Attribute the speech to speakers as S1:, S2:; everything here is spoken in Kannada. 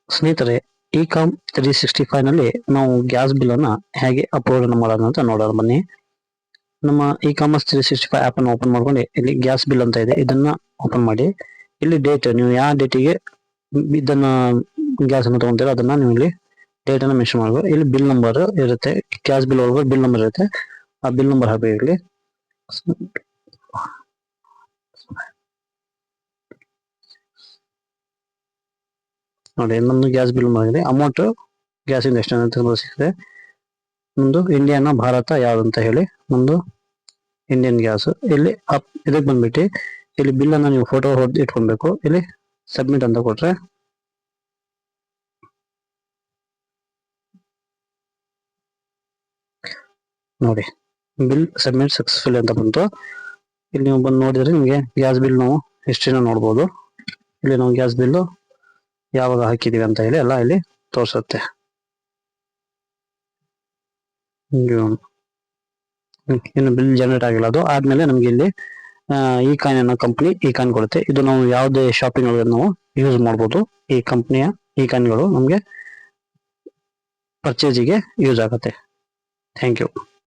S1: ಸ್ನೇಹಿತರೆ, ಇ ಕಾಮ್ 365 ನಲ್ಲಿ ನಾವು ಗ್ಯಾಸ್ ಬಿಲ್ ಅನ್ನ ಹೇಗೆ ಅಪ್ಲೋಡ್ ಮಾಡೋಣ ಅಂತ ನೋಡೋಣ ಬನ್ನಿ. ನಮ್ಮ ಇ ಕಾಮರ್ಸ್ 365 ಆಪ್ ಅನ್ನು ಓಪನ್ ಮಾಡ್ಕೊಂಡು ಇಲ್ಲಿ ಗ್ಯಾಸ್ ಬಿಲ್ ಅಂತ ಇದೆ, ಇದನ್ನ ಓಪನ್ ಮಾಡಿ. ಇಲ್ಲಿ ಡೇಟ್, ನೀವು ಯಾವ ಡೇಟಿಗೆ ಇದನ್ನ ಗ್ಯಾಸ್ ಅನ್ನು ತಗೊಂತೀರೋ ಅದನ್ನ ನೀವು ಇಲ್ಲಿ ಡೇಟ್ ಅನ್ನ ಮೆನ್ಷನ್ ಮಾಡಬೇಕು. ಇಲ್ಲಿ ಬಿಲ್ ನಂಬರ್ ಇರುತ್ತೆ, ಗ್ಯಾಸ್ ಬಿಲ್ ಒಳಗೆ ಬಿಲ್ ನಂಬರ್ ಇರುತ್ತೆ, ಆ ಬಿಲ್ ನಂಬರ್ ಹಾಕಬೇಕು. ಇಲ್ಲಿ ನೋಡಿ, ನಮ್ದು ಗ್ಯಾಸ್ ಬಿಲ್ ಮಾಡಿದೆ. ಅಮೌಂಟ್ ಗ್ಯಾಸ್ ಇಂದ ಎಷ್ಟು ಅಂತ ತೋರಿಸಿದೆ. ನಮ್ದು ಇಂಡಿಯಾನ ಭಾರತ ಯಾವ್ದು ಅಂತ ಹೇಳಿ, ನಮ್ದು ಇಂಡಿಯನ್ ಗ್ಯಾಸ್. ಇಲ್ಲಿ ಇದಕ್ಕೆ ಬಂದ್ಬಿಟ್ಟು ಇಲ್ಲಿ ಬಿಲ್ ಅನ್ನ ನೀವು ಫೋಟೋ ಹೊಡೆದು ಇಟ್ಕೊಬೇಕು. ಇಲ್ಲಿ ಸಬ್ಮಿಟ್ ಅಂತ ಕೊಟ್ರೆ ನೋಡಿ, ಬಿಲ್ ಸಬ್ಮಿಟ್ ಸಕ್ಸಸ್ಫುಲ್ ಅಂತ ಬಂತು. ಇಲ್ಲಿ ನೀವು ಬಂದು ನೋಡಿದ್ರೆ ನಿಮಗೆ ಗ್ಯಾಸ್ ಬಿಲ್ ನಾವು ಹಿಸ್ಟ್ರಿನ ನೋಡ್ಬೋದು. ಇಲ್ಲಿ ನಾವು ಗ್ಯಾಸ್ ಬಿಲ್ಲು ಯಾವಾಗ ಹಾಕಿದೀವಿ ಅಂತ ಹೇಳಿ ಎಲ್ಲ ಇಲ್ಲಿ ತೋರಿಸುತ್ತೆ. ಇನ್ನು ಬಿಲ್ ಜನರೇಟ್ ಆಗಿಲ್ಲ. ಅದು ಆದ್ಮೇಲೆ ನಮ್ಗೆ ಇಲ್ಲಿ ಈ ಕಾಯಿನ್ ಅನ್ನೋ ಕಂಪ್ನಿ ಈ ಕಾಯಿನ್ ಕೊಡುತ್ತೆ. ಇದು ನಾವು ಯಾವುದೇ ಶಾಪಿಂಗ್ ಒಳಗೆ ನಾವು ಯೂಸ್ ಮಾಡ್ಬೋದು. ಈ ಕಂಪ್ನಿಯ ಈ ಕಾಯಿನ್ಗಳು ನಮಗೆ ಪರ್ಚೇಸಿಗೆ ಯೂಸ್ ಆಗುತ್ತೆ. Thank you.